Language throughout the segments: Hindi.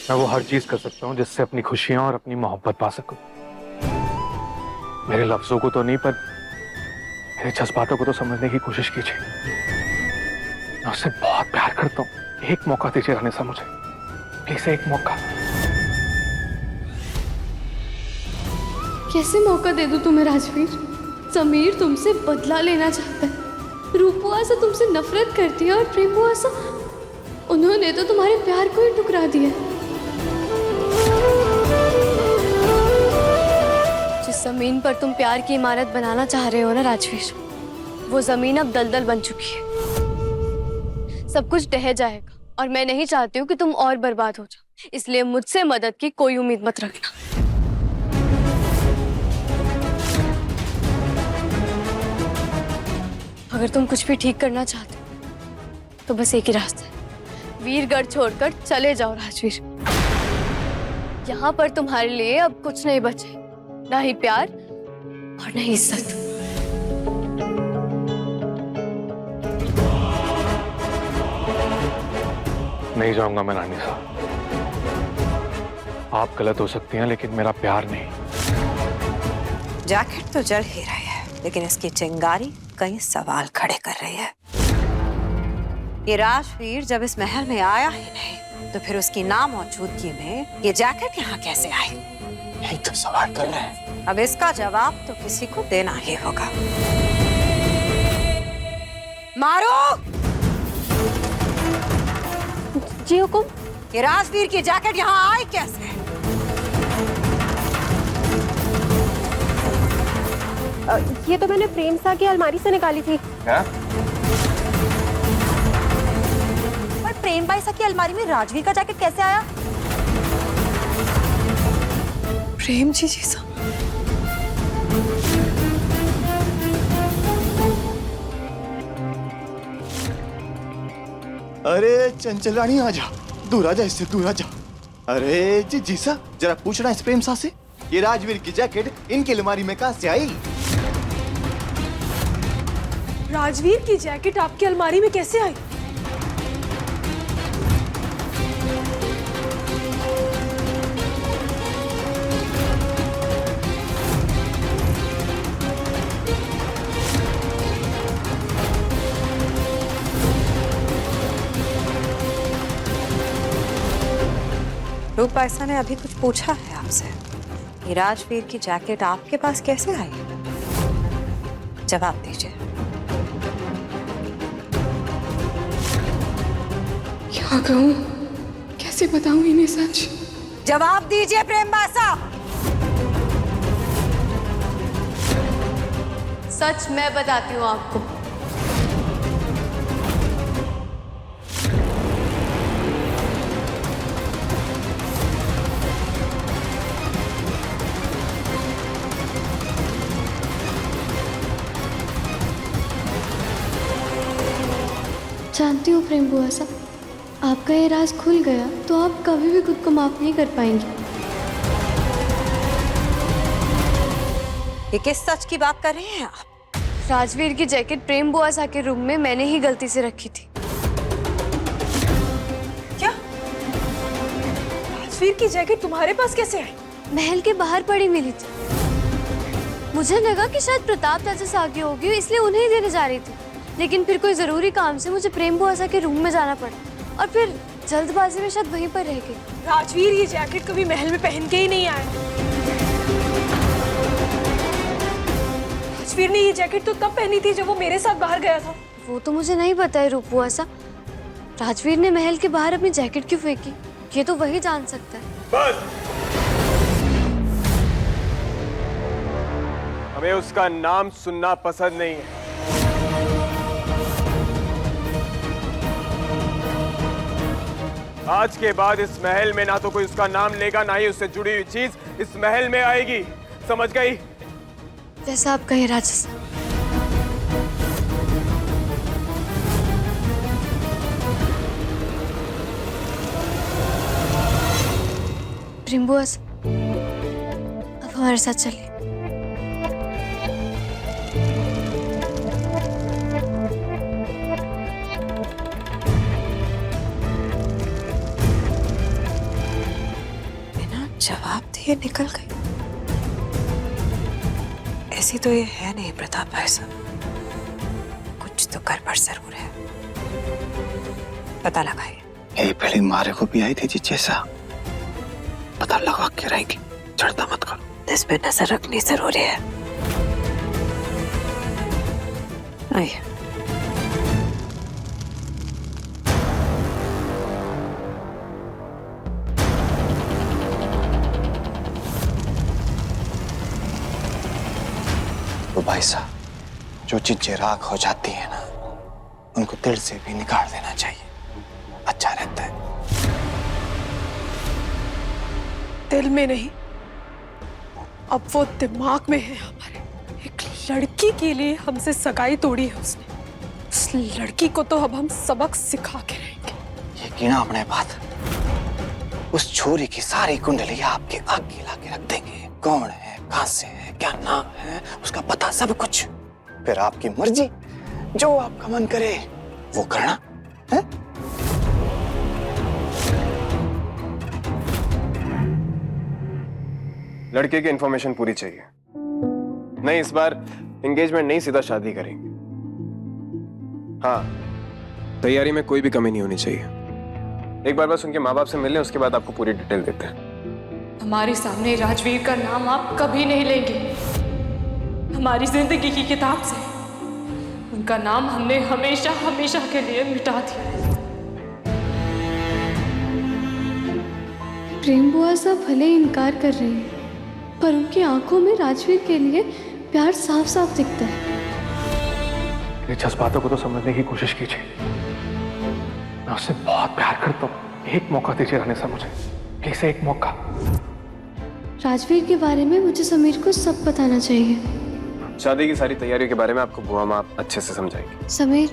मैं वो हर चीज कर सकता हूँ जिससे अपनी खुशियां और अपनी मोहब्बत पा सकूं। मेरे लफ्जों को तो नहीं, पर मेरे जज्बातों को तो समझने की कोशिश कीजिए। मैं उससे बहुत प्यार करता हूँ। एक मौका दीजिए रानी साहब मुझे, प्लीज एक मौका। कैसे मौका दे दूं तुम्हें राजवीर? समीर तुमसे बदला लेना चाहता है, रूपुआसा तुमसे नफरत करती है और प्रेमुआसा, उन्होंने तो तुम्हारे प्यार को ही ठुकरा दिया। जिस जमीन पर तुम प्यार की इमारत बनाना चाह रहे हो ना राजवीर, वो जमीन अब दलदल बन चुकी है। सब कुछ ढह जाएगा और मैं नहीं चाहती हूँ कि तुम और बर्बाद हो जाओ, इसलिए मुझसे मदद की कोई उम्मीद मत रखना। अगर तुम कुछ भी ठीक करना चाहते हो तो बस एक ही रास्ता है, वीरगढ़ छोड़कर चले जाओ राजवीर। यहाँ पर तुम्हारे लिए अब कुछ नहीं बचे, ना ही प्यार और ना ही इज्जत। नहीं जाऊंगा मैं रानी साहब। आप गलत हो सकती हैं लेकिन मेरा प्यार नहीं। जैकेट तो जल ही रही है, लेकिन इसकी चिंगारी कई सवाल खड़े कर रही है। ये राजवीर जब इस महल में आया ही नहीं, तो फिर उसकी नामौजूदगी में ये जैकेट यहाँ कैसे आई? यही तो सवाल कर रहे हैं। अब इसका जवाब तो किसी को देना ही होगा। मारो! जी हुकुम। ये राजवीर की जैकेट यहाँ आई कैसे? ये तो मैंने प्रेम सा की अलमारी से निकाली थी। क्या? पर प्रेम भाई सा की अलमारी में राजवीर का जैकेट कैसे आया? प्रेम जी सा। अरे चंचल रानी आजा, दूर आजा, इससे दूर आजा। अरे जी सा, जरा पूछना इस प्रेम सा से, ये राजवीर की जैकेट इनकी अलमारी में कहां से आई? राजवीर की जैकेट आपकी अलमारी में कैसे आई? रूपैसा ने अभी कुछ पूछा है आपसे, ये राजवीर की जैकेट आपके पास कैसे आई? जवाब दीजिए। क्या कहूँ, कैसे बताऊँ इन्हें सच? जवाब दीजिए प्रेमबासा। सच मैं बताती हूँ आपको। जानती हूँ प्रेम बुआ सा, आपका ये राज खुल गया तो आप कभी भी खुद को माफ नहीं कर पाएंगे। ये किस सच की बात कर रहे हैं आप? राजवीर की जैकेट प्रेम बुआ सा के रूम में मैंने ही गलती से रखी थी। क्या? राजवीर की जैकेट तुम्हारे पास कैसे आई? महल के बाहर पड़ी मिली थी। मुझे लगा कि शायद प्रताप चाचा से आगे होगी, इसलिए उन्हें ही देने जा रही थी, लेकिन फिर कोई जरूरी काम से मुझे प्रेम बुआ सा के रूम में जाना पड़ा और फिर जल्दबाजी में शायद वहीं पर रह गई। राजवीर ये जैकेट कभी महल में पहन के ही नहीं आया। राजवीर ने ये जैकेट तो तब पहनी थी जब वो मेरे साथ बाहर गया था। वो तो मुझे नहीं पता है रूप बुआ सा। राजवीर ने महल के बाहर अपनी जैकेट क्यों फेंकी, ये तो वही जान सकता है। बस, हमें उसका नाम सुनना पसंद नहीं है। आज के बाद इस महल में ना तो कोई उसका नाम लेगा, ना ही उससे जुड़ी हुई चीज इस महल में आएगी, समझ गई? जैसा आप कहें राजा साहब। प्रेम बुआ सा, अब हमारे साथ चलिए। जवाब दिए निकल गई। ऐसी तो ये है नहीं प्रताप भाई साहब, कुछ तो गड़बड़ जरूर है। पता लगाइए। यही पहले मारे को भी आई थी जिज्ञेसा, पता लगा के रहेगी, चढ़ता मत करो। इस पे नजर रखनी जरूरी है। आइए। तो भाई साहब, जो चीजें राख हो जाती है ना, उनको दिल से भी निकाल देना चाहिए, अच्छा रहता है। दिल में नहीं, अब वो दिमाग में है हमारे। एक लड़की के लिए हमसे सगाई तोड़ी है उसने। उस लड़की को तो अब हम सबक सिखा के रहेंगे। ये गिना अपने बात, उस छोरी की सारी कुंडलियां आपके आगे ला के रख देंगे। कौन है, कहां से है, क्या नाम है, उसका पता, सब कुछ। फिर आपकी मर्जी, जो आपका मन करे वो करना है। लड़के की इंफॉर्मेशन पूरी चाहिए। नहीं, इस बार एंगेजमेंट नहीं, सीधा शादी करेंगे। हाँ, तैयारी में कोई भी कमी नहीं होनी चाहिए। एक बार बस उनके माँ बाप से मिल लें, उसके बाद आपको पूरी डिटेल देते हैं। हमारे सामने राजवीर का नाम आप कभी नहीं लेंगे। हमारी जिंदगी की किताब से उनका नाम हमने हमेशा हमेशा के लिए मिटा दिया है। प्रेम बुआ साहब भले ही इनकार कर रहे हैं, पर उनकी आंखों में राजवीर के लिए प्यार साफ साफ दिखता है। मेरे जज्बातों को तो समझने की कोशिश कीजिए। मैं उससे बहुत प्यार करता हूँ। एक मौका दीजिए रानी साहब मुझे, प्लीज एक मौका। राजवीर के बारे में मुझे समीर को सब बताना चाहिए। शादी की सारी तैयारियों के बारे में आपको बुआ माँ अच्छे से समझाएंगे। समीर,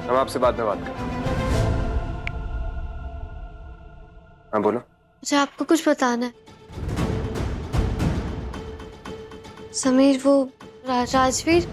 हम आपसे बाद में बात करें। हाँ बोलो। मुझे आपको कुछ बताना है। समीर, वो राजवीर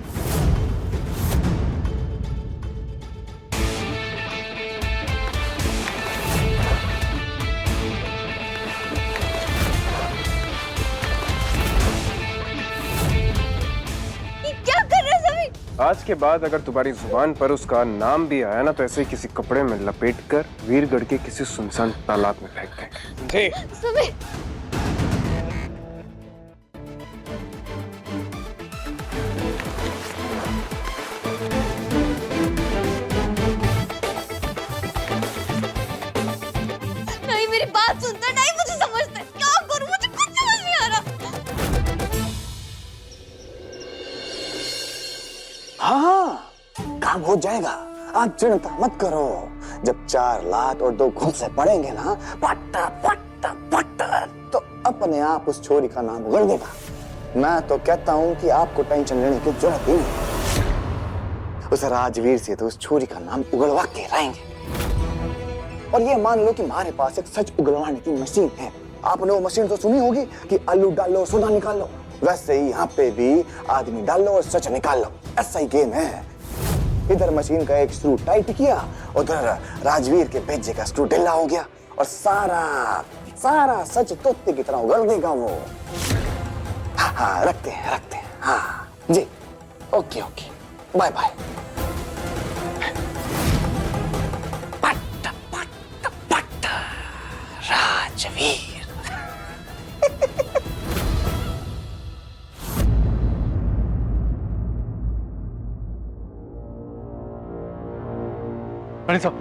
आज के बाद अगर तुम्हारी जुबान पर उसका नाम भी आया ना, तो ऐसे ही किसी कपड़े में लपेट कर वीरगढ़ के किसी सुनसान तालाब में फेंक देंगे। समीर, नहीं मेरी बात सुनता नहीं, मुझे समझता है। क्या करूं, मुझे कुछ समझ नहीं आ रहा। हाँ, काम हो जाएगा, आप चिंता मत करो। जब 4 लात और 2 घूंसे पड़ेंगे ना, पट्टा पट्टा पट्टा, तो अपने आप उस छोरी का नाम उगल देगा। मैं तो कहता हूँ कि आपको टेंशन लेने की जरूरत ही नहीं। उस राजवीर से तो उस छोरी का नाम उगलवा के रहेंगे। और ये मान लो कि हमारे पास एक सच उगलवाने की मशीन है। आपने वो मशीन तो सुनी होगी कि आलू डालो सोना निकालो, वैसे ही यहाँ पे भी आदमी डालो और सच निकालो। ऐसा ही गेम है। इधर मशीन का एक स्क्रू टाइट किया, उधर राजवीर के भेजे का स्क्रू ढीला हो गया, और सारा सच तोते की तरह उगल देगा वो। हाँ, रखते हैं। हाँ जी, ओके, बाय बाय। पट्टा पट्टा पट्टा राजवीर। रानी साहब,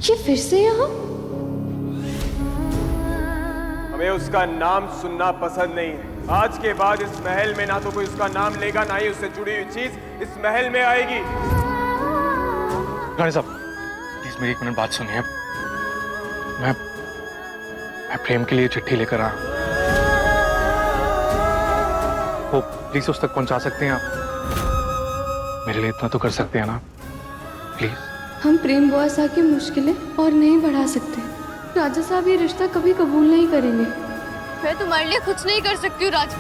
ये फिर से यहाँ? हमें उसका नाम सुनना पसंद नहीं है। आज के बाद इस महल में ना तो कोई उसका नाम लेगा, ना ही उससे जुड़ी हुई चीज इस महल में आएगी। रानी साहब, प्लीज मेरी 1 मिनट बात सुनिए। मैं प्रेम के लिए चिट्ठी लेकर आया। वो प्लीज उस तक पहुंचा सकते हैं आप? मेरे लिए इतना तो कर सकते हैं ना, प्लीज। हम प्रेम बुआ साहब की मुश्किलें और नहीं बढ़ा सकते। राजा साहब ये रिश्ता कभी कबूल नहीं करेंगे। मैं तुम्हारे लिए कुछ नहीं कर सकती हूँ राज,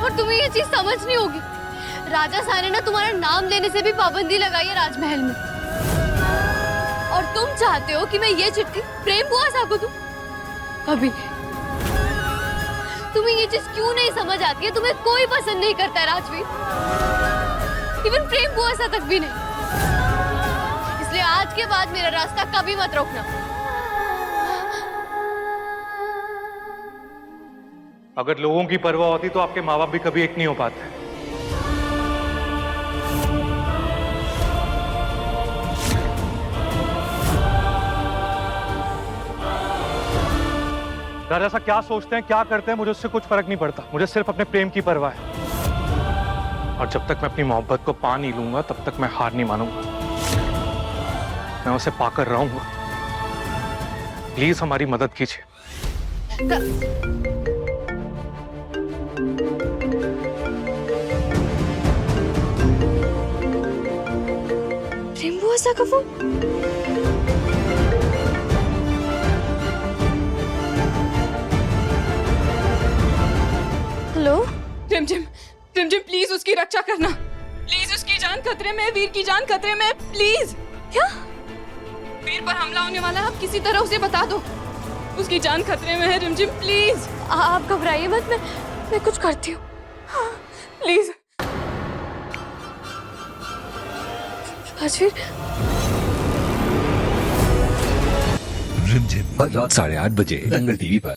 और तुम्हें ये चीज समझनी होगी। राजा साहब ने ना तुम्हारा नाम लेने से भी पाबंदी लगाई है राजमहल में। और तुम चाहते हो कि मैं ये चिट्ठी प्रेम बुआ साहब को दूं? कभी नहीं। तुम्हें ये चीज क्यों नहीं समझ आती है? तुम्हें कोई पसंद नहीं करता है राजवीर, इवन प्रेम बुआ साहब तक भी नहीं। इसलिए आज के बाद मेरा रास्ता कभी मत रोकना। अगर लोगों की परवाह होती तो आपके माँ बाप भी कभी एक नहीं हो पाते। राजा साहब क्या सोचते हैं, क्या करते हैं, मुझे उससे कुछ फर्क नहीं पड़ता। मुझे सिर्फ अपने प्रेम की परवाह है। और जब तक मैं अपनी मोहब्बत को पा नहीं लूंगा तब तक मैं हार नहीं मानूंगा। मैं उसे पाकर रहूंगा। प्लीज हमारी मदद कीजिए। प्रेम बुआ साहब का फोन। हेलो। रिमझिम, रिमझिम प्लीज उसकी रक्षा करना। प्लीज उसकी जान खतरे में है, वीर की जान खतरे में है, प्लीज। क्या? वीर पर हमला होने वाला है, आप किसी तरह उसे बता दो। उसकी जान खतरे में है रिमझिम, प्लीज। आप घबराइए मत, मैं कुछ करती हूँ। प्लीज। राजवीर। रिमझिम रात 8:30 बजे दंगल टीवी पर।